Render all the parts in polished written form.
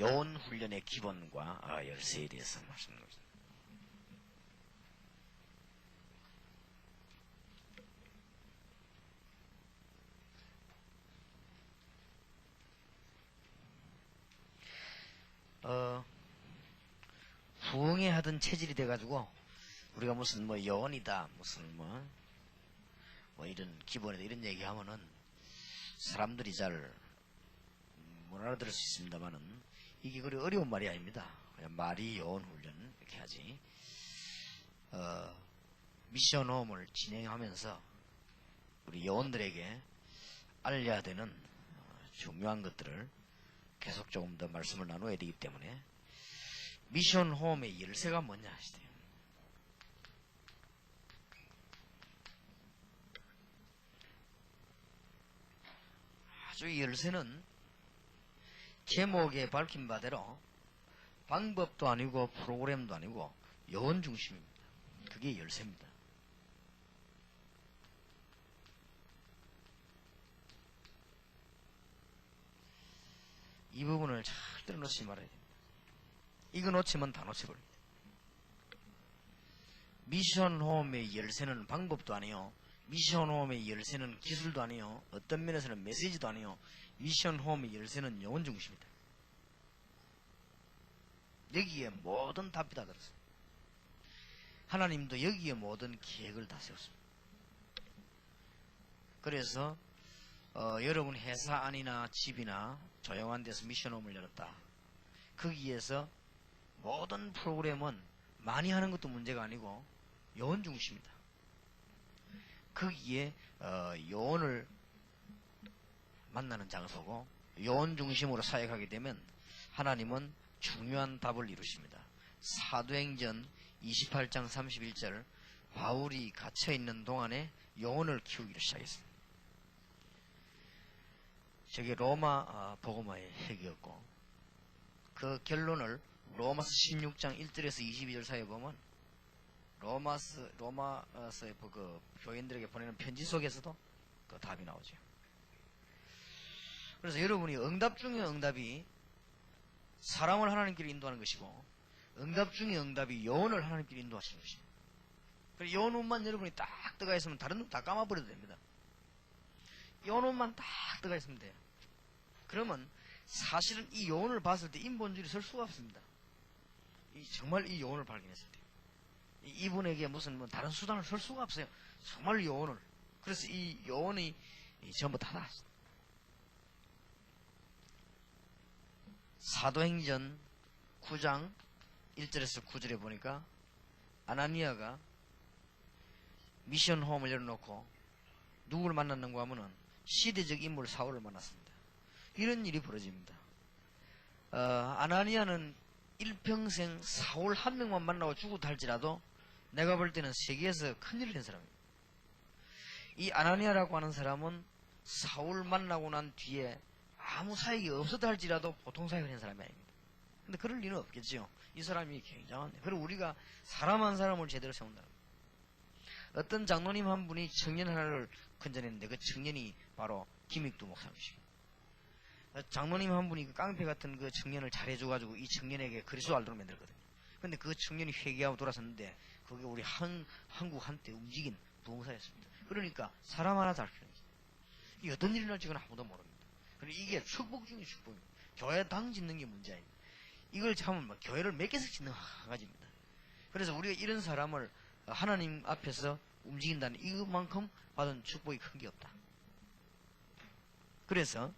여혼 훈련의 기본과 열쇠에 대해서 말씀드립니다. 부흥에 하던 체질이 돼가지고 우리가 무슨 여원이다 무슨 이런 기본이다 이런 얘기하면은 사람들이 잘 못 알아들을 수 있습니다만은 이게 그리 어려운 말이 아닙니다. 그냥 말이 여원 훈련 이렇게 하지. 미션 홈을 진행하면서 우리 여원들에게 알려야 되는 중요한 것들을 계속 조금 더 말씀을 나눠야 되기 때문에 미션 홈의 열쇠가 뭐냐 하시대요. 아주 이 열쇠는 제목에 밝힌 바대로 방법도 아니고 프로그램도 아니고 여원 중심입니다. 그게 열쇠입니다. 이 부분을 절대로 놓치지 말아야 됩니다. 이거 놓치면 다 놓쳐버립니다. 미션홈의 열쇠는 방법도 아니요. 미션홈의 열쇠는 기술도 아니요. 어떤 면에서는 메시지도 아니요. 미션홈의 열쇠는 영혼 중심이다. 여기에 모든 답이 다 들었습니다. 하나님도 여기에 모든 계획을 다 세웠습니다. 그래서 여러분 회사 안이나 집이나 조용한 데서 미션홈을 열었다. 거기에서 모든 프로그램은 많이 하는 것도 문제가 아니고 여원 중심이다. 거기에 여원을 만나는 장소고 여원 중심으로 사역하게 되면 하나님은 중요한 답을 이루십니다. 사도행전 28장 31절 바울이 갇혀있는 동안에 여원을 키우기를 시작했습니다. 저게 로마 복음화의 핵이었고 그 결론을 로마서 16장 1절에서 22절 사이에 보면 로마서의 그 교인들에게 보내는 편지 속에서도 그 답이 나오죠. 그래서 여러분이 응답 중에 응답이 사람을 하나님께로 인도하는 것이고 응답 중에 응답이 여원을 하나님께로 인도하시는 것입니다. 그래서 여원만 여러분이 딱 들어가 있으면 다른 놈 다 까마버려도 됩니다. 여원만 딱 들어가 있으면 돼요. 그러면 사실은 이 여원을 봤을 때 인본주의를 설 수가 없습니다. 정말 이 여원을 발견했을 때 이분에게 무슨 다른 수단을 설 수가 없어요. 정말 여원을. 그래서 이 여원이 전부 다 나왔습니다. 사도행전 9장 1절에서 9절에 보니까 아나니아가 미션홈을 열어놓고 누구를 만났는가 하면은 시대적 인물 사울을 만났습니다. 이런 일이 벌어집니다. 아나니아는 일평생 사울 한 명만 만나고 죽었다 할지라도 내가 볼 때는 세계에서 큰일을 한 사람입니다. 이 아나니아라고 하는 사람은 사울 만나고 난 뒤에 아무 사역이 없었다 할지라도 보통 사역을 한 사람이 아닙니다. 근데 그럴 리는 없겠죠. 이 사람이 굉장한데. 그리고 우리가 사람 한 사람을 제대로 세운다. 어떤 장로님 한 분이 청년 하나를 건져냈는데 그 청년이 바로 김익두 목사님이십니다. 장로님 한 분이 그 깡패 같은 그 청년을 잘해줘가지고 이 청년에게 그리스도 알도록 만들거든요. 근데 그 청년이 회개하고 돌아섰는데 그게 우리 한국 한때 움직인 부흥사였습니다. 그러니까 사람 하나 잘 필요해요. 이 어떤 일이 날지는 아무도 모릅니다. 그리고 이게 축복 중에 축복입니다. 교회당 짓는 게 문제 아닙니다. 이걸 참으면 교회를 몇 개씩 짓는 한 가지입니다. 그래서 우리가 이런 사람을 하나님 앞에서 움직인다는 이것만큼 받은 축복이 큰 게 없다. 그래서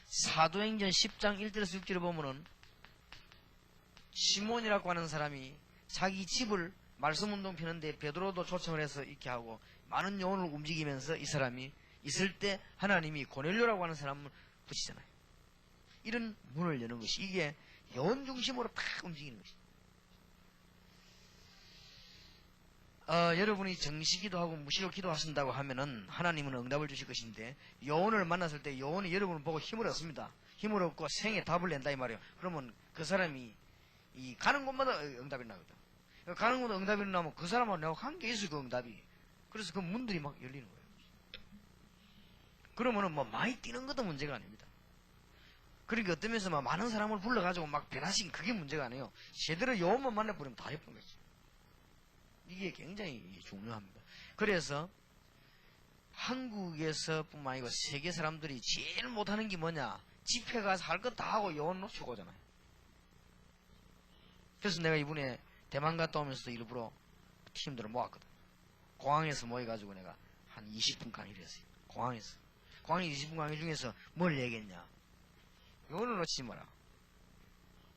사도행전 10장 1절에서 6절에 보면은 시몬이라고 하는 사람이 자기 집을 말씀운동 피는데 베드로도 초청을 해서 이렇게 하고 많은 영혼을 움직이면서 이 사람이 있을 때 하나님이 고넬료라고 하는 사람을 붙이잖아요. 이런 문을 여는 것이 이게 영혼 중심으로 팍 움직이는 것입니다. 여러분이 정시기도 하고 무시로 기도하신다고 하면은 하나님은 응답을 주실 것인데 여혼을 만났을 때 여혼이 여러분을 보고 힘을 얻습니다. 힘을 얻고 생에 답을 낸다 이 말이에요. 그러면 그 사람이 이 가는 곳마다 응답이 나거든. 가는 곳마다 응답이 나면 그 사람하고 내가 관계 있어 그 응답이. 그래서 그 문들이 막 열리는 거예요. 그러면은 뭐 많이 뛰는 것도 문제가 아닙니다. 그러니까 어떤 면에서 막 많은 사람을 불러가지고 막 변화시킨 그게 문제가 아니에요. 제대로 여호만 만나버리면 다 예쁜 거지. 이게 굉장히 중요합니다. 그래서 한국에서 뿐만 아니고 세계 사람들이 제일 못하는 게 뭐냐? 집회 가서 할 것 다 하고 여혼 놓치고 오잖아요. 그래서 내가 이번에 대만 갔다 오면서도 일부러 팀들을 모았거든. 공항에서 모여가지고 내가 한 20분 강의를 했어요. 공항에서 20분 강의 중에서 뭘 얘기했냐? 여혼을 놓치지 마라.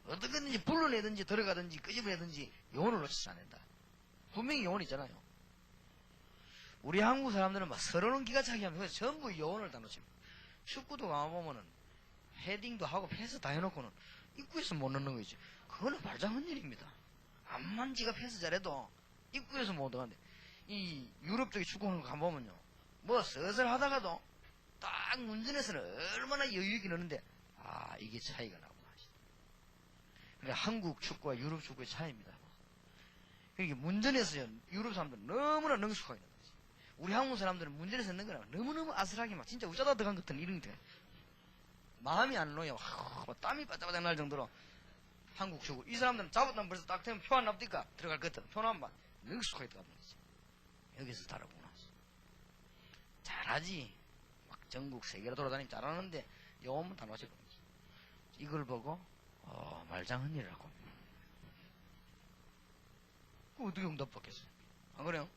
어떻게든지 불러내든지 들어가든지 끄집어내든지 여혼을 놓치지 않는다. 분명히 여혼이 있잖아요. 우리 한국 사람들은 막 서러운 기가 차게 하면서 전부 여혼을 다 놓칩니다. 축구도 가보면은 헤딩도 하고 패스 다 해놓고는 입구에서 못 넣는 거지. 그거는 말장한 일입니다. 암만 지가 패스 잘해도 입구에서 못 넣는데, 이 유럽 쪽에 축구하는 거 가보면요, 뭐 슬슬 하다가도 딱 문전에서는 얼마나 여유있게 넣는데, 아, 이게 차이가 나구나. 그러니까 한국 축구와 유럽 축구의 차이입니다. 그러니까 문전에서 유럽 사람들은 너무나 능숙하게 넣는 거지. 우리 한국 사람들은 문전에서 넣는 거라 너무너무 아슬하게 막 진짜 우짜다 들어간 것 같은 이런 게 마음이 안 놓여. 땀이 바짝바짝 날 정도로 한국 축구. 이 사람들은 잡았다면 벌써 딱 되면 표 안 납니까? 들어갈 것 같은 표 나면 능숙하게 들어가는 거지. 여기서 다르구나. 잘하지. 막 전국 세계로 돌아다니면 잘하는데 영어만 다 놓치고 이걸 보고 말장헌일이라고. 어떻게 응답받겠어요? 안 그래요?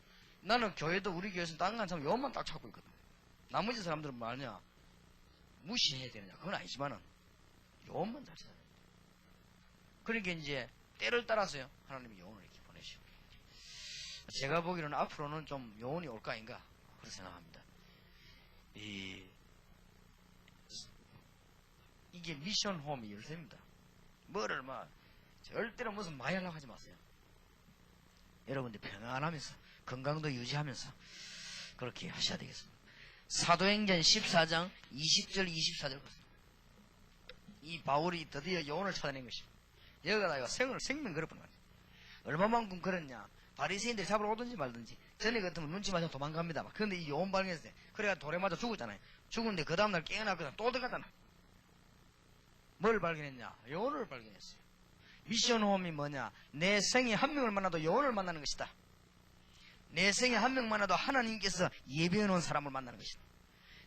나는 교회도 우리 교회에서 딴 건 참 영어만 딱 찾고 있거든. 나머지 사람들은 뭐하냐? 무시해야 되느냐? 그건 아니지만은 영어만 잘 찾아야 돼. 그러니까 이제 때를 따라서요 하나님이 영혼을 이렇게 보내시고, 제가 보기로는 앞으로는 좀 영혼이 올까 아닌가 그렇게 생각합니다. 이게 미션 홈이 열쇠입니다. 뭐를 막 절대로 무슨 많이 하려고 하지 마세요. 여러분들 평안하면서 건강도 유지하면서 그렇게 하셔야 되겠습니다. 사도행전 14장 20절 24절 보세요. 이 바울이 드디어 영혼을 찾아낸 것입니다. 여기다가 생명 걸어보는 거죠. 얼마만큼 걸었냐? 바리새인들이 잡으러 오든지 말든지 전에 같으면 눈치 맞아 도망갑니다. 그런데 이 영혼 발견했어요. 그래가 돌에 맞아 죽었잖아요. 죽었는데 그 다음날 깨어났거든. 또 들어갔잖아. 뭘 발견했냐? 영혼을 발견했어요. 미션 홈이 뭐냐? 내 생에 한 명을 만나도 영혼을 만나는 것이다. 내 생에 한 명 만나도 하나님께서 예배해 놓은 사람을 만나는 것이다.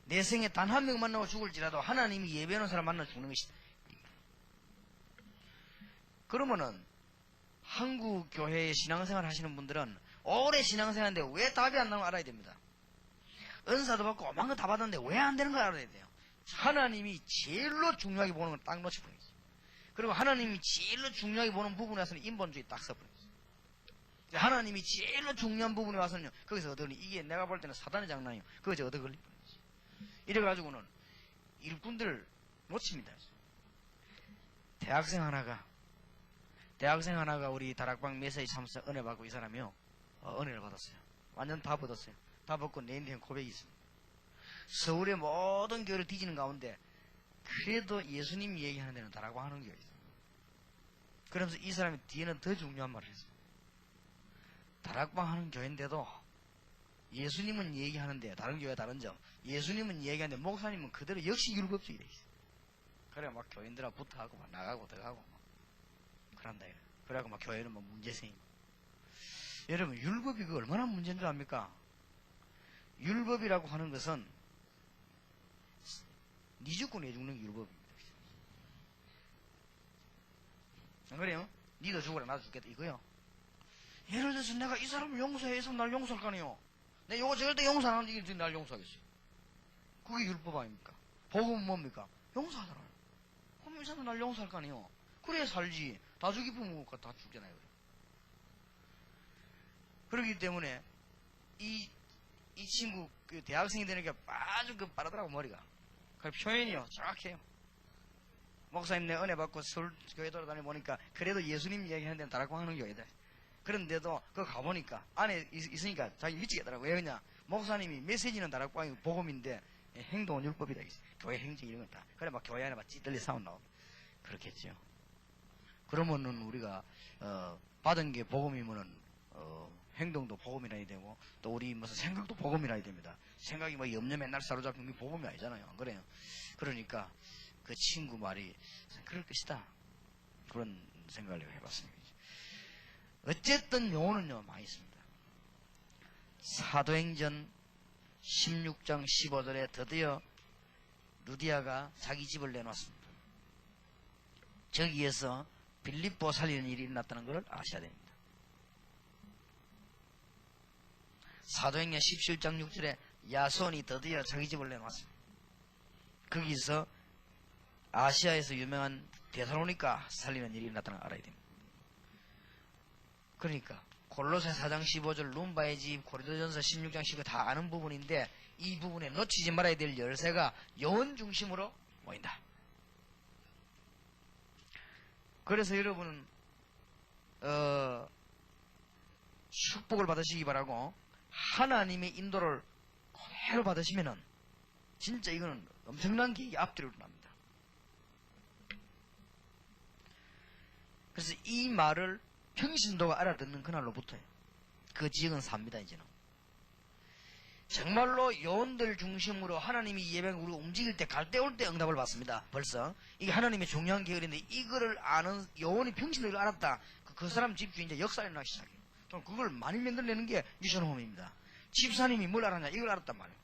내 생에 단 한 명 만나고 죽을지라도 하나님이 예배해 놓은 사람 만나 죽는 것이다. 그러면은 한국 교회에 신앙생활 하시는 분들은 오래 신앙생활인데 왜 답이 안 나오는 거 알아야 됩니다. 은사도 받고 오만 거 다 받았는데 왜 안 되는 거 알아야 돼요. 하나님이 제일로 중요하게 보는 건 딱 놓쳐버리죠. 그리고 하나님이 제일로 중요하게 보는 부분에 와서는 인본주의 딱 써버리죠. 하나님이 제일로 중요한 부분에 와서는요, 거기서 얻어걸리, 이게 내가 볼 때는 사단의 장난이에요. 거기서 얻어걸리죠. 이래가지고는 일꾼들 놓칩니다. 대학생 하나가 우리 다락방 메시지 참석 은혜 받고 이 사람이요, 은혜를 받았어요. 완전 다 받았어요. 다 받고 내 인생 고백이 있습니다. 서울의 모든 교회를 뒤지는 가운데 그래도 예수님이 얘기하는 데는 다락방 하는 교회가 있어요. 그러면서 이 사람이 뒤에는 더 중요한 말을 했어요. 다락방 하는 교회인데도 예수님은 얘기하는데, 다른 교회 다른 점, 예수님은 얘기하는데 목사님은 그대로 역시 율법주의래 있어요. 그래 막 교인들하고 붙어하고 막 나가고 들어가고 막 그런다. 그래갖고 막 교회는 뭐 문제생이고. 여러분 율법이 그 얼마나 문제인 줄 압니까? 율법이라고 하는 것은 니 죽고 내 죽는 게 율법입니다. 안 그래요? 니도 죽으라 나도 죽겠다 이거요. 예를 들어서 내가 이 사람을 용서해서 날 용서할 거 아니에요. 내가 이거 절대 용서 안 하는데 이게 날 용서하겠어요. 그게 율법 아닙니까? 복음은 뭡니까? 용서하잖아요. 그럼 이 사람 날 용서할 거 아니에요. 그래야 살지. 다 죽이 부모가 다 죽잖아요. 그렇기 때문에 이 친구 그 대학생이 되니까 아주 그 빠르더라고 머리가. 그 표현이요 정확해요. 목사님 내 은혜 받고 서울 교회 돌아다니 보니까 그래도 예수님 얘기하는 데는 다락방 하는 교회다. 그런데도 그 가보니까 안에 있으니까 자기 미치겠더라고요. 왜 그러냐? 목사님이 메시지는 다락방이고 복음인데 행동은 율법이다. 교회 행정 이런 건 다. 그래 막 교회 안에 막 찌들리 싸움 나오고 그렇겠죠. 그러면은 우리가 받은 게 복음이면은 행동도 복음이라야 되고 또 우리 무슨 생각도 복음이라야 됩니다. 생각이 뭐 염려 맨날 사로잡힌 게 복음이 아니잖아요. 안 그래요? 그러니까 그 친구 말이 그럴 것이다. 그런 생각을 해봤습니다. 어쨌든 요는요 많이 있습니다. 사도행전 16장 15절에 드디어 루디아가 자기 집을 내놨습니다. 저기에서 빌립보 살리는 일이 일어났다는 것을 아셔야 됩니다. 사도행전 17장 6절에 야손이 드디어 자기 집을 내놨습니다. 거기서 아시아에서 유명한 데살로니가 살리는 일이 일어났다는 걸 알아야 됩니다. 그러니까 골로새 4장 15절, 룸바의 집, 고린도전서 16장 15절 다 아는 부분인데 이 부분에 놓치지 말아야 될 열쇠가 영혼 중심으로 모인다. 그래서 여러분은 축복을 받으시기 바라고 하나님의 인도를 그대로 받으시면은 진짜 이거는 엄청난 계획이 앞뒤로 일어납니다. 그래서 이 말을 평신도가 알아듣는 그날로부터요. 그 지역은 삽니다, 이제는. 정말로 요원들 중심으로 하나님이 예배가 우리가 움직일 때, 갈 때, 올 때 응답을 받습니다. 벌써. 이게 하나님의 중요한 계획인데, 이거를 아는, 요원이 평신도를 알았다. 그 사람 집주인 이제 역사에 나기 시작해요. 그럼 그걸 많이 만들어내는 게 미션홈입니다. 집사님이 뭘 알았냐? 이걸 알았단 말이에요.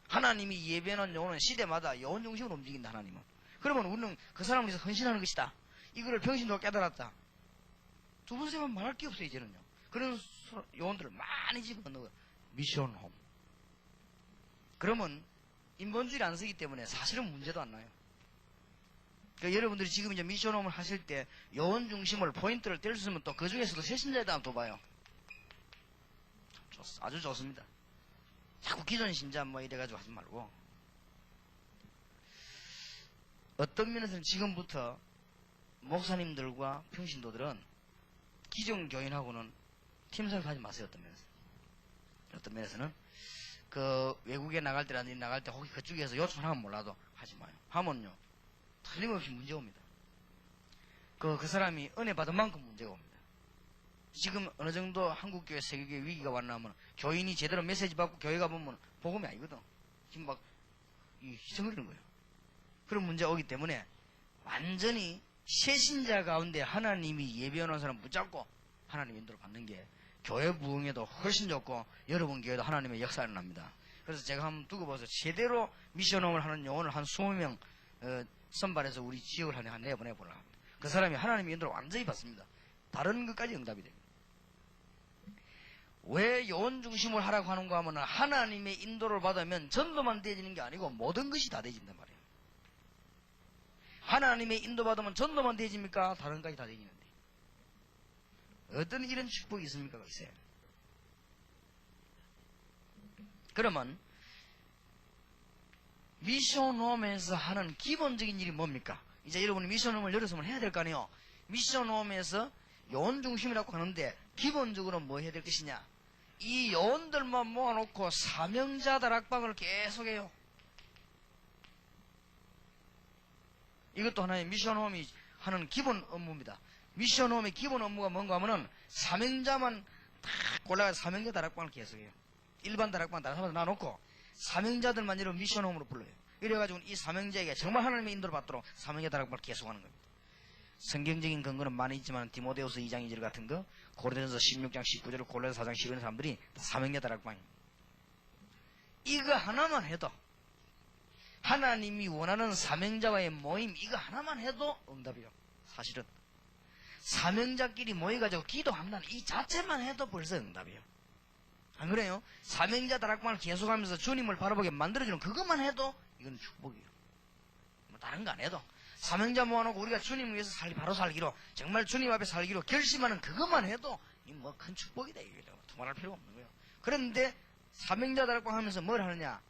하나님이 예배는 요원은 시대마다 요원 중심으로 움직인다, 하나님은. 그러면 우리는 그 사람을 위해서 헌신하는 것이다. 이거를 평신도가 깨달았다. 두 번, 세 번 말할 게 없어요, 이제는요. 그런 요원들을 많이 집어넣는 거예요. 미션홈. 그러면 인본주의를 안 쓰기 때문에 사실은 문제도 안 나요. 그러니까 여러분들이 지금 이제 미션홈을 하실 때 요원 중심을 포인트를 뗄 수 있으면 또 그 중에서도 새신자에 대한 또 봐요. 아주 좋습니다. 자꾸 기존 신자 뭐 이래가지고 하지 말고. 어떤 면에서는 지금부터 목사님들과 평신도들은 기존 교인하고는 팀사를 하지 마세요. 어떤 면에서는 그 외국에 나갈 때라든지 나갈 때 혹시 그쪽에서 요청하면 몰라도 하지 마요. 하면요 틀림없이 문제 옵니다. 그 사람이 은혜 받은 만큼 문제가 옵니다. 지금 어느 정도 한국교회 세계교회 위기가 왔나면 교인이 제대로 메시지 받고 교회 가보면 복음이 아니거든. 지금 막 희생거리는 거예요. 그런 문제가 오기 때문에 완전히 새신자 가운데 하나님이 예배하는 사람 붙잡고 하나님 인도를 받는 게 교회 부흥에도 훨씬 좋고 여러분 교회도 하나님의 역사가 일어납니다. 그래서 제가 한번 두고 봐서 제대로 미션홈을 하는 요원을 한 20명 선발해서 우리 지역을 한 내보내보려고 합니다. 그 사람이 하나님의 인도를 완전히 받습니다. 다른 것까지 응답이 됩니다. 왜 요원 중심을 하라고 하는가 하면 하나님의 인도를 받으면 전도만 되어지는 게 아니고 모든 것이 다 되어진단 말이에요. 하나님의 인도 받으면 전도만 되어집니까? 다른 것까지 다 되어지는데 어떤 이런 축복이 있습니까? 글쎄요. 그러면 미션홈에서 하는 기본적인 일이 뭡니까? 이제 여러분이 미션홈을 열었으면 해야 될 거 아니에요. 미션홈에서 요원 중심이라고 하는데 기본적으로 뭐 해야 될 것이냐? 이 요원들만 모아놓고 사명자 다락방을 계속해요. 이것도 하나의 미션홈이 하는 기본 업무입니다. 미션홈의 기본 업무가 뭔가 하면은 사명자만 다 골라서 사명자 다락방을 계속해요. 일반 다락방 다른 사람들 놔놓고 사명자들만 이런 미션홈으로 불러요. 이래가지고 이 사명자에게 정말 하나님의 인도를 받도록 사명자 다락방을 계속하는 겁니다. 성경적인 근거는 많이 있지만 디모데후서 2장 2절 같은 거, 고린도전서 16장 19절, 골로새 4장 10절 사람들이 사명자 다락방입니다. 이거 하나만 해도 하나님이 원하는 사명자와의 모임 이거 하나만 해도 응답이요. 사실은 사명자끼리 모여가지고 기도한다는 이 자체만 해도 벌써 응답이에요. 안 그래요? 사명자 다락방을 계속하면서 주님을 바라보게 만들어주는 그것만 해도 이건 축복이에요. 뭐 다른 거 안 해도 사명자 모아놓고 우리가 주님을 위해서 바로 살기로 정말 주님 앞에 살기로 결심하는 그것만 해도 이 뭐 큰 축복이다 이게 두말할 필요가 없는 거예요. 그런데 사명자 다락방 하면서 뭘 하느냐?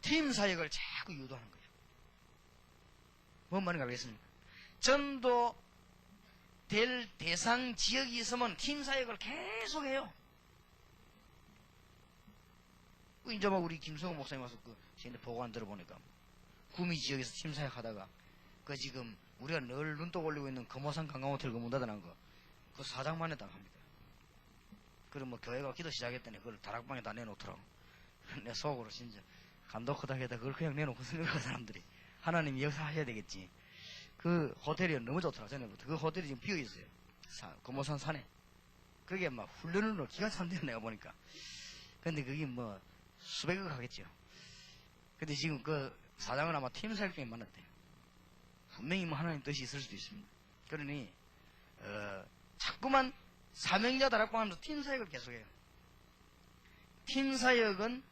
팀 사역을 자꾸 유도하는 거예요. 뭔 말인가 알겠습니까? 전도 될 대상 지역이 있으면 팀 사역을 계속해요. 이제 막 우리 김성호 목사님 와서 지금 보고한 들어보니까 구미 지역에서 팀 사역 하다가 그 지금 우리가 늘 눈독 올리고 있는 금호산 관광호텔 문 닫아난 거 그 사장만에 당합니다. 그럼 뭐 교회가 기도 시작했더니 그걸 다락방에 다 내놓더라고. 내 속으로 진짜 간도 크다 해다 그걸 그냥 내놓고 쓰는 사람들이. 하나님이 역사하셔야 되겠지. 그 호텔이 너무 좋더라, 전에부터. 그 호텔이 지금 비어있어요. 금오산 산에. 그게 막 훈련으로 기가 찬대요, 내가 보니까. 근데 그게 뭐 수백억 하겠죠. 근데 지금 그 사장은 아마 팀 사역중에 만났대요. 분명히 뭐 하나님 뜻이 있을 수도 있습니다. 그러니 자꾸만 사명자 다락방 하면서 팀 사역을 계속해요. 팀 사역은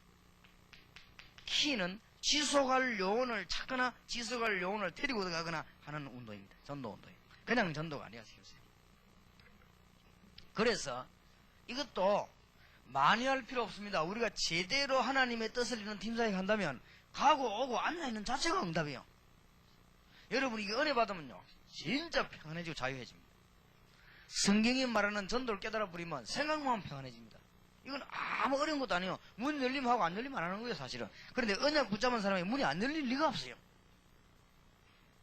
키는 지속할 요원을 찾거나 지속할 요원을 데리고 가거나 하는 운동입니다. 전도 운동입니다. 그냥 전도가 아니야, 지금. 그래서 이것도 많이 할 필요 없습니다. 우리가 제대로 하나님의 뜻을 이루는 팀 사역 한다면 가고 오고 앉아있는 자체가 응답이에요. 여러분 이게 은혜 받으면요 진짜 평안해지고 자유해집니다. 성경이 말하는 전도를 깨달아 버리면 생각만 하면 평안해집니다. 이건 아무 어려운 것도 아니에요. 문 열리면 하고 안 열리면 안 하는 거예요, 사실은. 그런데 언약 붙잡은 사람이 문이 안 열릴 리가 없어요.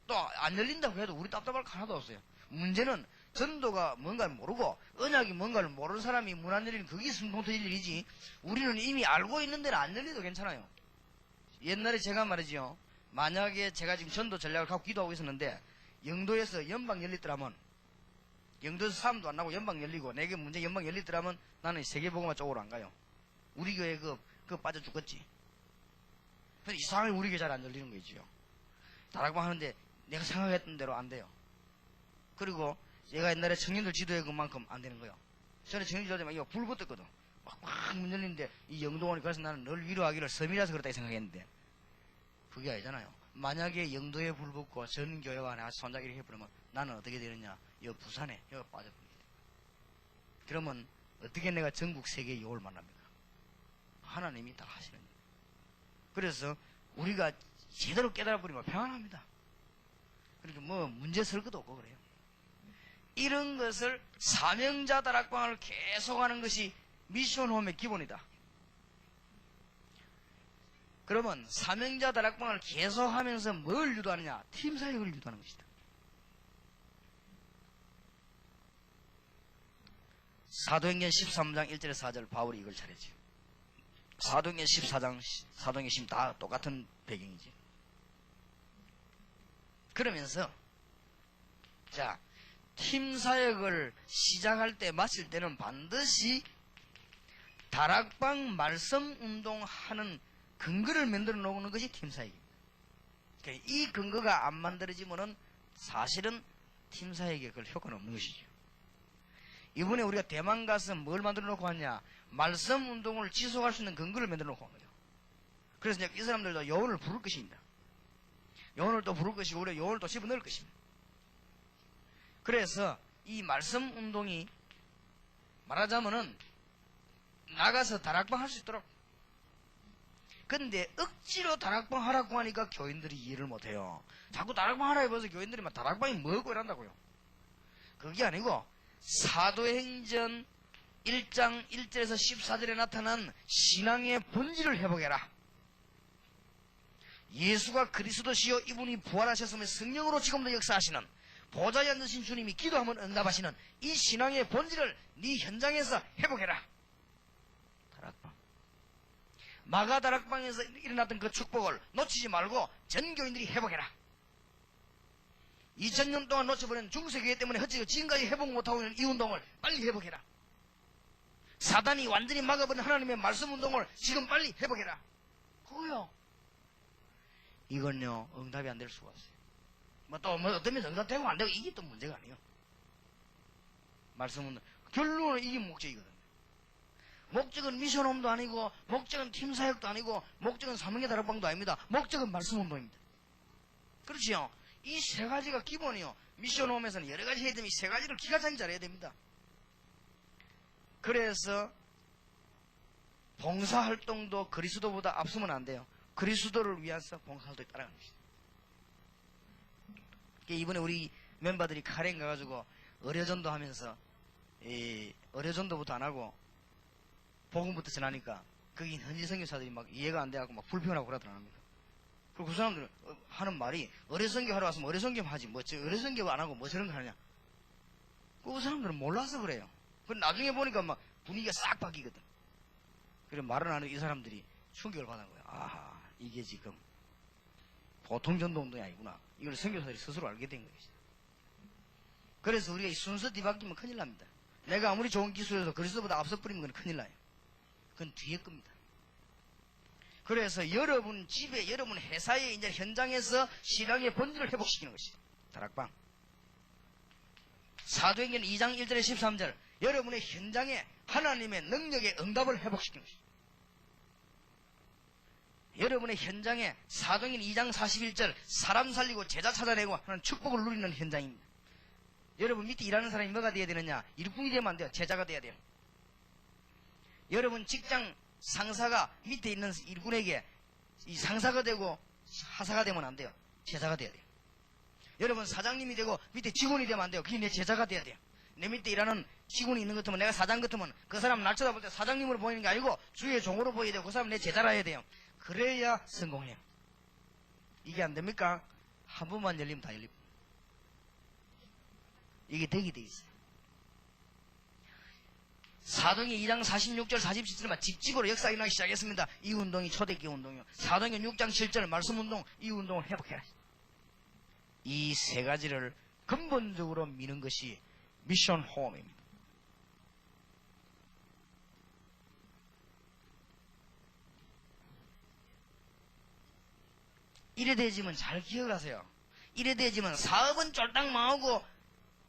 또 안 열린다고 해도 우리 답답할 거 하나도 없어요. 문제는 전도가 뭔가를 모르고 언약이 뭔가를 모르는 사람이 문 안 열리는 그게 숨통 터질 일이지, 우리는 이미 알고 있는 데는 안 열려도 괜찮아요. 옛날에 제가 말이죠, 만약에 제가 지금 전도 전략을 갖고 기도하고 있었는데 영도에서 연방 열리더라면, 영도에서 사람도 안 나고 연방 열리고 내게 문제 연방 열리더라면 나는 세계복음화 쪽으로 안 가요. 우리 교회 그거 빠져 죽겠지. 근데 이상하게 우리 교회 잘 안 열리는 거지요. 다락방 하는데 내가 생각했던 대로 안 돼요. 그리고 제가 옛날에 청년들 지도해 그만큼 안 되는 거예요. 저는 청년 지도하면 이거 불 붙었거든. 막 문 열리는데 이 영도원이, 그래서 나는 널 위로하기를 섬이라서 그렇다 생각했는데 그게 아니잖아요. 만약에 영도에 불 붙고 전 교회가 내가 손잡이를 해버리면 나는 어떻게 되느냐, 여기 부산에 여기 빠져버립니다. 그러면 어떻게 내가 전국 세계의 요를 만납니까? 하나님이 다 하시는 거예요. 그래서 우리가 제대로 깨달아버리면 평안합니다. 그러니까 뭐 문제 설 것도 없고 그래요. 이런 것을 사명자 다락방을 계속하는 것이 미션홈의 기본이다. 그러면 사명자 다락방을 계속하면서 뭘 유도하느냐? 팀 사역을 유도하는 것이다. 사도행전 13장 1절에 4절 바울이 이걸 잘했죠. 사도행전 14장, 사도행전 10 다 똑같은 배경이지. 그러면서 자, 팀 사역을 시작할 때 마칠 때는 반드시 다락방 말씀 운동하는 근거를 만들어 놓는 것이 팀 사역입니다. 그러니까 이 근거가 안 만들어지면은 사실은 팀 사역에 그걸 효과는 없는 것이죠. 이번에 우리가 대만 가서 뭘 만들어 놓고 왔냐? 말씀 운동을 지속할 수 있는 근거를 만들어 놓고 온 거예요. 그래서 이제 이 사람들도 요원을 부를 것입니다. 요원을 또 부를 것이고 우리가 요원을 또 집어넣을 것입니다. 그래서 이 말씀 운동이 말하자면은 나가서 다락방 할 수 있도록. 근데 억지로 다락방 하라고 하니까 교인들이 이해를 못해요. 자꾸 다락방 하라 해봐서 교인들이 막 다락방이 뭐고 이란다고요. 그게 아니고 사도행전 1장 1절에서 14절에 나타난 신앙의 본질을 회복해라. 예수가 그리스도시요 이분이 부활하셨으면 성령으로 지금도 역사하시는 보좌에 앉으신 주님이 기도하면 응답하시는 이 신앙의 본질을 네 현장에서 회복해라. 다락방. 마가 다락방에서 일어났던 그 축복을 놓치지 말고 전 교인들이 회복해라. 2000년 동안 놓쳐버린 중세교회 때문에 헛지고 지금까지 회복 못하고 있는 이 운동을 빨리 회복해라. 사단이 완전히 막아버린 하나님의 말씀 운동을 지금 빨리 회복해라. 그거요. 이건요 응답이 안 될 수가 없어요. 뭐 어떤 면에서 응답되고 안 되고 이게 또 문제가 아니에요. 말씀 운동 결론은 이게 목적이거든요. 목적은 미션홈도 아니고 목적은 팀 사역도 아니고 목적은 사명의 다락방도 아닙니다. 목적은 말씀 운동입니다. 그렇지요. 이 세 가지가 기본이요. 미션홈에서는 여러 가지 해야 되면 이 세 가지를 기가 차게 잘해야 됩니다. 그래서 봉사활동도 그리스도보다 앞서면 안 돼요. 그리스도를 위해서 봉사활동에 따라가는 것이다. 이번에 우리 멤버들이 카렌 가가지고 의료전도 하면서 의료전도부터 안 하고 복음부터 전하니까 거기 현지 선교사들이 막 이해가 안 돼갖고 막 불평하고 그러더랍니다. 그리고 그 사람들은 하는 말이 의료선교 하러 왔으면 의료선교 하지 뭐 의료선교 안 하고 뭐 저런 거 하냐. 그 사람들은 몰라서 그래요. 그 나중에 보니까 막 분위기가 싹 바뀌거든. 그래 말을 안 하는 이 사람들이 충격을 받은 거예요. 아하, 이게 지금 보통 전도 운동이 아니구나. 이걸 선교사들이 스스로 알게 된 것이죠. 그래서 우리가 이 순서 뒤바뀌면 큰일 납니다. 내가 아무리 좋은 기술에서 그리스도보다 앞서 뿌리면 그건 큰일 나요. 그건 뒤에 겁니다. 그래서 여러분 집에, 여러분 회사에, 이제 현장에서 신앙의 본질을 회복시키는 것이죠. 다락방. 사도행전 2장 1절에 13절. 여러분의 현장에 하나님의 능력의 응답을 회복시키는 것이죠. 여러분의 현장에 사도행전 2장 41절. 사람 살리고 제자 찾아내고 하는 축복을 누리는 현장입니다. 여러분 밑에 일하는 사람이 뭐가 돼야 되느냐? 일꾼이 되면 안 돼요. 제자가 돼야 돼요. 여러분 직장 상사가 밑에 있는 일꾼에게 이 상사가 되고 하사가 되면 안 돼요. 제자가 돼야 돼요. 여러분 사장님이 되고 밑에 직원이 되면 안 돼요. 그게 내 제자가 돼야 돼요. 내 밑에 일하는 직원이 있는 것 같으면, 내가 사장 같으면 그 사람 날 쳐다볼 때 사장님으로 보이는 게 아니고 주의 종으로 보여야 되고, 그 사람 내 제자라 해야 돼요. 그래야 성공해요. 이게 안 됩니까? 한 번만 열리면 다 열립니다. 이게 되게 돼 있어요. 사도행전 2장 46절 47절만 집집으로 역사 일어나기 시작했습니다. 이 운동이 초대교회 운동이요. 사도행전 6장 7절 말씀 운동, 이 운동을 회복해라. 이 세 가지를 근본적으로 미는 것이 미션 호흡입니다. 이래 되지면 잘 기억을 하세요. 이래 되지면 사업은 쫄딱 망하고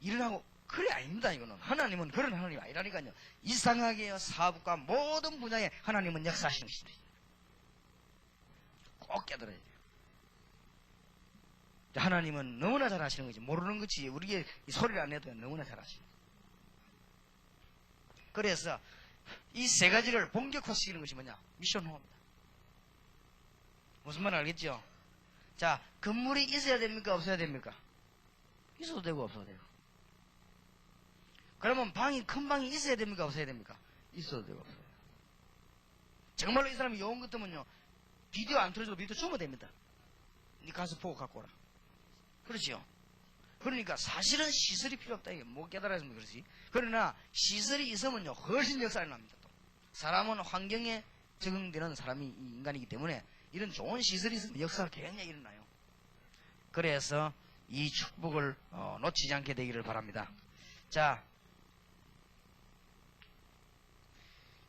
일어나고, 그래 아닙니다. 이거는 하나님은 그런 하나님이 아니라니까요. 이상하게요, 사업과 모든 분야에 하나님은 역사하시는 것입니다. 꼭 깨달아야 돼요. 하나님은 너무나 잘 하시는 거지. 모르는 거지. 우리의 소리를 안 내도 너무나 잘 하시는 거예요. 그래서 이 세 가지를 본격화시키는 것이 뭐냐? 미션 호흡입니다. 무슨 말 알겠죠? 자, 건물이 있어야 됩니까? 없어야 됩니까? 있어도 되고 없어도 되고. 그러면 방이, 큰 방이 있어야 됩니까? 없어야 됩니까? 있어도 되고 없어도 되고. 정말로 이 사람이 요원 같으면요, 비디오 안 틀어줘도 비디오 주면 됩니다. 니 가서 보고 갖고 오라. 그렇죠? 그러니까 사실은 시설이 필요 없다. 이게 못 깨달아서면 그렇지. 그러나 시설이 있으면요, 훨씬 역사가 납니다. 또. 사람은 환경에 적응되는 사람이 인간이기 때문에 이런 좋은 시설이 있으면 역사가 굉장히 일어나요. 그래서 이 축복을 놓치지 않게 되기를 바랍니다. 자,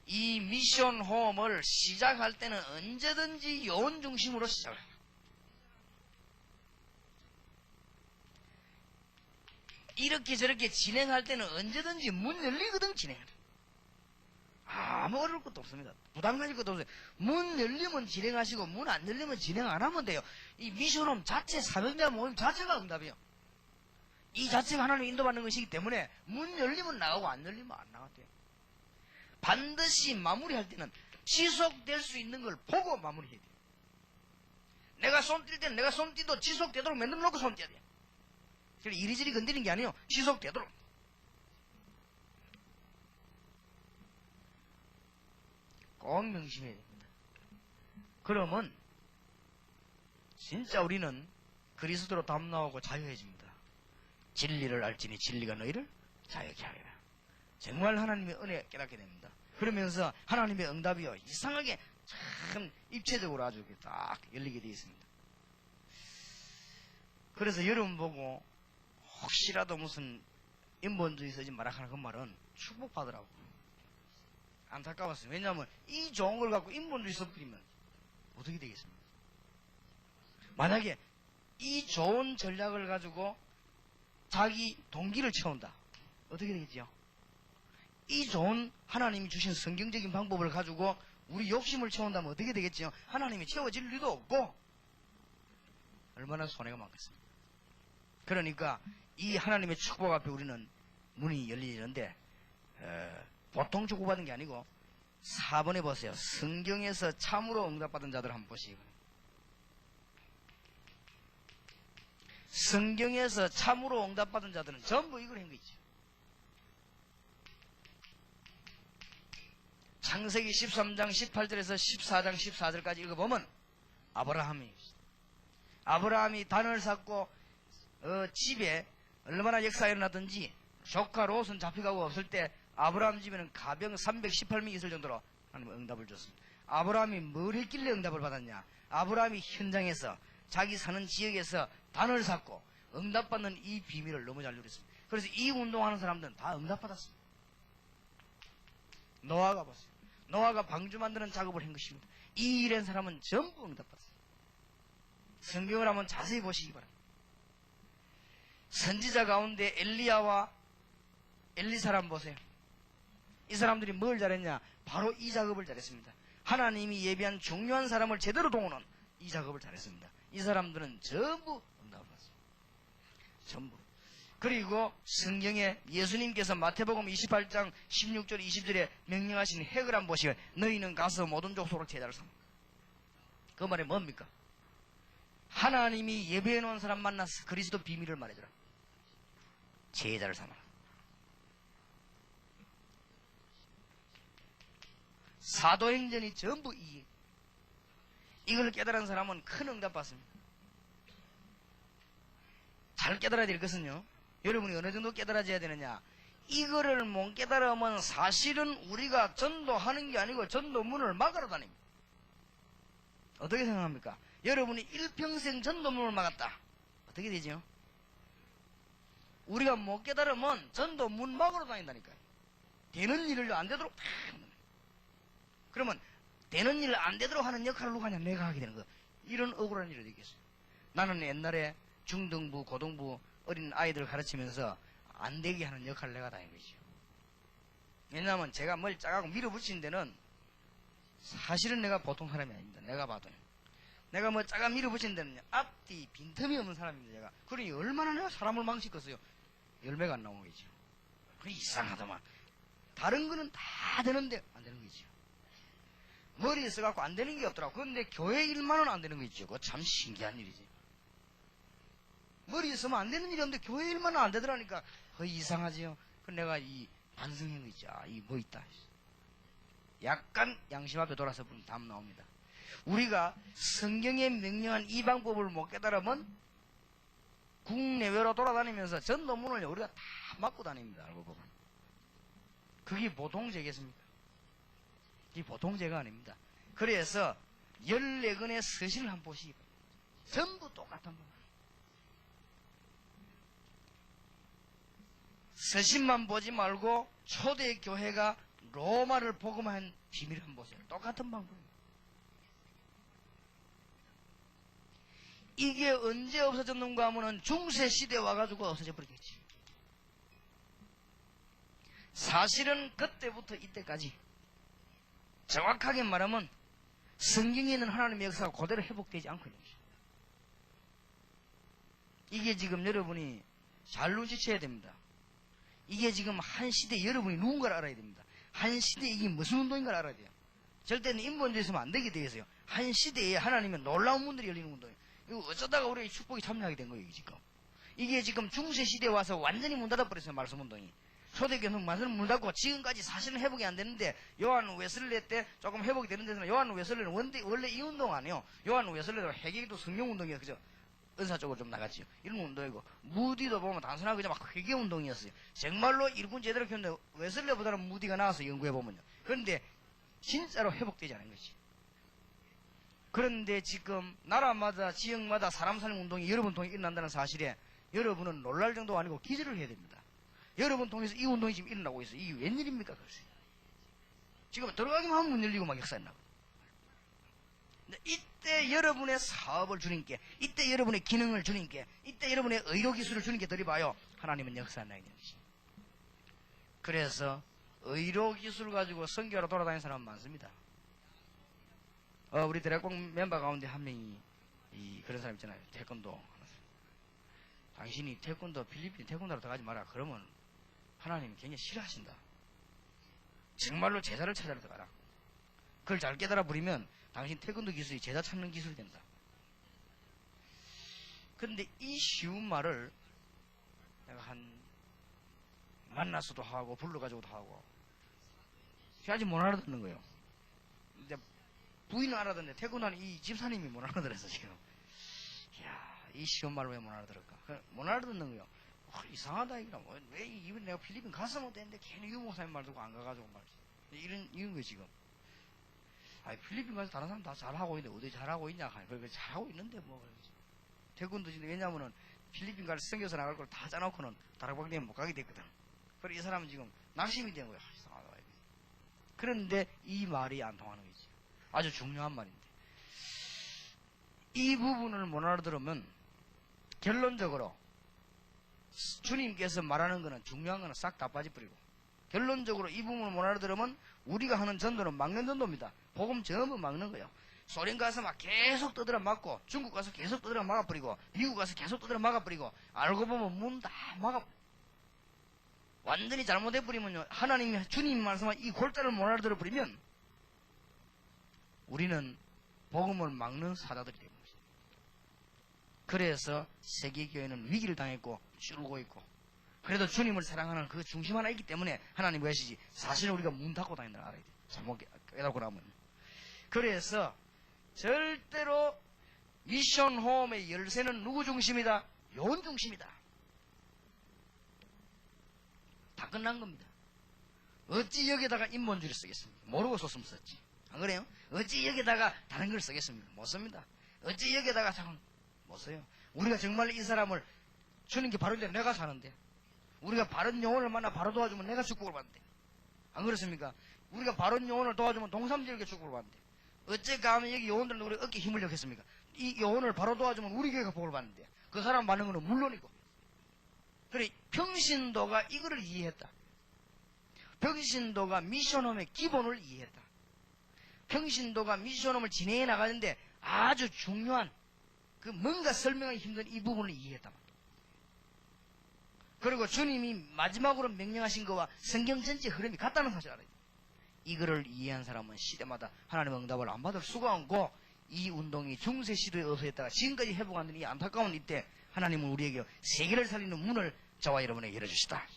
이 미션 홈을 시작할 때는 언제든지 요원 중심으로 시작을 해요. 이렇게 저렇게 진행할 때는 언제든지 문 열리거든 진행을. 아무 어려울 것도 없습니다. 부담 가질 것도 없어요. 문 열리면 진행하시고 문 안 열리면 진행 안 하면 돼요. 이 미션홈 자체 사명자 모임 자체가 응답이에요. 이 자체가 하나님 인도받는 것이기 때문에 문 열리면 나가고 안 열리면 안 나가대요. 반드시 마무리할 때는 지속될 수 있는 걸 보고 마무리해야 돼요. 내가 손 뛸 때는 내가 손 띄도 지속되도록 만들어 놓고 손 띄어야 돼요. 이리저리 건드리는 게 아니에요. 지속되도록. 꼭 명심해야 됩니다. 그러면 진짜 우리는 그리스도로 담 나오고 자유해집니다. 진리를 알지니 진리가 너희를 자유케 하리라. 정말 하나님의 은혜 깨닫게 됩니다. 그러면서 하나님의 응답이요, 이상하게 참 입체적으로 아주 딱 열리게 되어 있습니다. 그래서 여러분 보고 혹시라도 무슨 인본주의 쓰지 마라 하는 그 말은 축복받으라고. 안타까웠어요. 왜냐하면 이 좋은 걸 갖고 인본주의 써버리면 어떻게 되겠습니까? 만약에 이 좋은 전략을 가지고 자기 동기를 채운다. 어떻게 되겠죠? 이 좋은 하나님이 주신 성경적인 방법을 가지고 우리 욕심을 채운다면 어떻게 되겠죠? 하나님이 채워질 리도 없고 얼마나 손해가 많겠습니까? 그러니까 이 하나님의 축복 앞에 우리는 문이 열리는데 보통 축복받은 게 아니고 4번에 보세요. 성경에서 참으로 응답받은 자들 한번 보시기 바랍니다. 성경에서 참으로 응답받은 자들은 전부 이걸 한 거 있죠. 창세기 13장 18절에서 14장 14절까지 읽어보면 아브라함이 단을 쌓고 집에 얼마나 역사가 일어나든지 조카 롯은 잡혀가고 없을 때 아브라함 집에는 가병 318명이 있을 정도로 하나님은 응답을 줬습니다. 아브라함이 뭘 했길래 응답을 받았냐? 아브라함이 현장에서 자기 사는 지역에서 단을 샀고 응답받는 이 비밀을 너무 잘 누렸습니다. 그래서 이 운동하는 사람들은 다 응답받았습니다. 노아가 보세요. 노아가 방주 만드는 작업을 한 것입니다. 이 일한 사람은 전부 응답받았어요. 성경을 한번 자세히 보시기 바랍니다. 선지자 가운데 엘리야와 엘리사람 보세요. 이 사람들이 뭘 잘했냐? 바로 이 작업을 잘했습니다. 하나님이 예비한 중요한 사람을 제대로 동원한 이 작업을 잘했습니다. 이 사람들은 전부 응답을 받았습니다. 전부. 그리고 성경에 예수님께서 마태복음 28장 16절 20절에 명령하신 핵을 한번 보시면 너희는 가서 모든 족속으로 제자를 삼아. 그 말이 뭡니까? 하나님이 예배해 놓은 사람 만나서 그리스도 비밀을 말해주라. 제자를 삼아라. 사도행전이 전부 이걸 깨달은 사람은 큰 응답 받습니다. 잘 깨달아야 될 것은요, 여러분이 어느 정도 깨달아져야 되느냐? 이거를 못 깨달으면 사실은 우리가 전도하는 게 아니고 전도문을 막으러 다닙니다. 어떻게 생각합니까? 여러분이 일평생 전도문을 막았다. 어떻게 되죠? 우리가 못 깨달으면 전도문 막으러 다닌다니까요. 되는 일을 안 되도록 다 그러면 되는 일 안 되도록 하는 역할을 누가 하냐? 내가 하게 되는 거. 이런 억울한 일이 되겠어요. 나는 옛날에 중등부, 고등부 어린 아이들을 가르치면서 안 되게 하는 역할을 내가 다 한 거죠. 왜냐하면 제가 뭘 짜가고 밀어붙이는 데는 사실은 내가 보통 사람이 아닙니다. 내가 봐도. 내가 뭐 짜가 밀어붙이는 데는 앞뒤 빈틈이 없는 사람입니다. 제가. 그러니 얼마나 내가 사람을 망치겠어요. 열매가 안 나오는 거죠. 그게 이상하더만. 다른 거는 다 되는데 안 되는 거죠. 머리에 써갖고 안 되는 게 없더라고. 그런데 교회 일만은 안 되는 거 있죠. 그거 참 신기한 일이지. 머리에 쓰면 안 되는 일이 없는데 교회 일만은 안 되더라니까. 그거 이상하지요. 그 내가 이 반성한 거 있죠. 이 뭐 있다. 약간 양심 앞에 돌아서 보면 답 나옵니다. 우리가 성경에 명령한 이 방법을 못 깨달으면 국내외로 돌아다니면서 전도문을 우리가 다 막고 다닙니다. 알고 보면. 그게 보통 죄겠습니까? 이 보통 죄가 아닙니다. 그래서 14권의 서신을 한번 보시기 바랍니다. 전부 똑같은 거. 서신만 보지 말고 초대교회가 로마를 복음한 비밀을 한번 보세요. 똑같은 방법입니다. 이게 언제 없어졌는가 하면 중세시대에 와가지고 없어져 버리겠지. 사실은 그때부터 이때까지 정확하게 말하면 성경에 있는 하나님의 역사가 그대로 회복되지 않고 있는 것입니다. 이게 지금 여러분이 잘 눈치채야 됩니다. 이게 지금 한 시대 여러분이 누군가를 알아야 됩니다. 한 시대에 이게 무슨 운동인가를 알아야 돼요. 절대는 인본주의 있으면 안 되게 되어 있어요. 한 시대에 하나님의 놀라운 문들이 열리는 운동이에요. 이거 어쩌다가 우리 축복이 참여하게 된 거예요, 지금. 이게 지금 중세시대에 와서 완전히 문 닫아버렸어요, 말씀운동이. 초대교회는 완전히 문 닫고 지금까지 사실은 회복이 안 되는데 요한 웨슬레 때 조금 회복이 되는 데는 요한 웨슬레는 원래 이 운동 아니에요. 요한 웨슬레도 회개도 성경운동이에요. 그죠? 은사 쪽으로 좀 나갔죠. 이런 운동이고 무디도 보면 단순하게 그냥 막 회개 운동이었어요. 정말로 일군 제대로 켰는데 웨슬레보다는 무디가 나와서 연구해보면요. 그런데 진짜로 회복되지 않은 거지. 그런데 지금 나라마다 지역마다 사람 사는 운동이 여러분 통해 일어난다는 사실에 여러분은 놀랄 정도가 아니고 기절을 해야 됩니다. 여러분 통해서 이 운동이 지금 일어나고 있어요. 이게 웬일입니까? 글쎄. 지금 들어가기만 하면 문 열리고 막 역사에 나고. 이때 여러분의 사업을 주님께, 이때 여러분의 기능을 주님께, 이때 여러분의 의료기술을 주님께 드려봐요. 하나님은 역사에 나게 되는 것입니다. 그래서 의료기술 가지고 선교하러 돌아다니는 사람은 많습니다. 우리 드래곤 멤버 가운데 한 명이 그런 사람 있잖아요. 태권도. 당신이 태권도, 필리핀 태권도로 들어가지 마라. 그러면 하나님이 굉장히 싫어하신다. 정말로 제자를 찾아라 들어가라. 그걸 잘 깨달아 버리면 당신 태권도 기술이 제자 찾는 기술이 된다. 근데 이 쉬운 말을 내가 만나서도 하고 불러가지고도 하고 아직 못 알아듣는 거예요. 이제 부인은 알아듣는데 태권도는 이 집사님이 못 알아들어서 지금. 이야, 이 쉬운 말을 왜 못 알아들을까? 못 알아듣는 거예요. 이상하다 이거. 왜 이번 내가 필리핀 갔으면 되는데 괜히 유 목사님 말 듣고 안 가가지고 말이지. 이런 거 지금. 아니, 필리핀 가서 다른 사람 다 잘하고 있는데, 어디 잘하고 있냐? 그래, 잘하고 있는데, 뭐. 태권도 진데, 왜냐면은, 필리핀 가서 생겨서 나갈 걸 다 짜놓고는 다락방대에 못 가게 됐거든. 그래, 이 사람은 지금 낙심이 된 거야. 이상하다. 그런데 이 말이 안 통하는 거지. 아주 중요한 말인데. 이 부분을 못 알아들으면, 결론적으로, 주님께서 말하는 거는, 중요한 거는 싹 다 빠져버리고, 결론적으로 이 부분을 못 알아들으면, 우리가 하는 전도는 막는 전도입니다. 복음 전부 막는 거예요. 소련 가서 막 계속 떠들어 막고, 중국 가서 계속 떠들어 막아버리고, 미국 가서 계속 떠들어 막아버리고, 알고 보면 문 다 막아. 완전히 잘못해버리면요, 하나님이, 주님이 말씀한 이 골자를 못 알아들어 버리면, 우리는 복음을 막는 사자들이 되는 거죠. 그래서 세계교회는 위기를 당했고, 줄고 있고, 그래도 주님을 사랑하는 그 중심 하나 있기 때문에 하나님 계시지. 사실은 우리가 문 닫고 다니는 걸 알아야 돼. 잘못 깨닫고 나면. 그래서 절대로 미션 홈의 열쇠는 누구 중심이다? 요원 중심이다. 다 끝난 겁니다. 어찌 여기다가 인본주의를 쓰겠습니까? 모르고 썼으면 썼지. 안 그래요? 어찌 여기다가 다른 걸 쓰겠습니까? 못 씁니다. 어찌 여기다가 참 못 써요. 우리가 정말 이 사람을 주님께 바로 이제 내가 사는데, 우리가 바른 영혼을 만나 바로 도와주면 내가 축복을 받는데, 안 그렇습니까? 우리가 바른 영혼을 도와주면 동삼지역에 축복을 받는데, 어째 가면 여기 영혼들은 우리 어깨 힘을 넣겠습니까? 이 영혼을 바로 도와주면 우리 교회가 복을 받는데, 그 사람 받는 거는 물론이고. 그래, 평신도가 이거를 이해했다. 평신도가 미션홈의 기본을 이해했다. 평신도가 미션홈을 진행해 나가는데 아주 중요한, 그 뭔가 설명하기 힘든 이 부분을 이해했다. 그리고 주님이 마지막으로 명령하신 거와 성경 전체 흐름이 같다는 사실을 알아야 돼. 이거를 이해한 사람은 시대마다 하나님의 응답을 안 받을 수가 없고, 이 운동이 중세 시대에 없어졌다가 지금까지 회복하는 이 안타까운 이때, 하나님은 우리에게 세계를 살리는 문을 저와 여러분에게 열어주시다.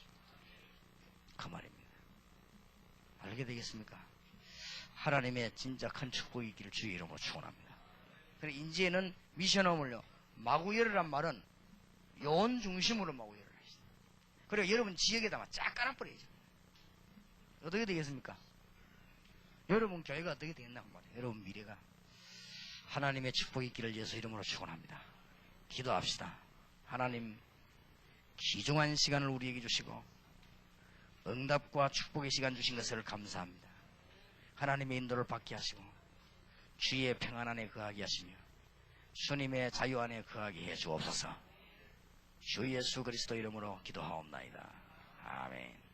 그 말입니다. 알게 되겠습니까? 하나님의 진짜 큰 축복이 있기를 주의 이름으로 축원합니다. 그래, 이제는 미션홈을요, 마구 열으란 말은 요원 중심으로 마구 열어라. 그리고 여러분 지역에다가 쫙 깔아버려야죠. 어떻게 되겠습니까? 여러분 교회가 어떻게 되겠나 말이에요. 여러분 미래가. 하나님의 축복이 있기를 예수 이름으로 축원합니다. 기도합시다. 하나님, 귀중한 시간을 우리에게 주시고 응답과 축복의 시간 주신 것을 감사합니다. 하나님의 인도를 받게 하시고 주의 평안 안에 거하게 하시며 주님의 자유 안에 거하게 해 주옵소서. 주 예수 그리스도 이름으로 기도하옵나이다. 아멘.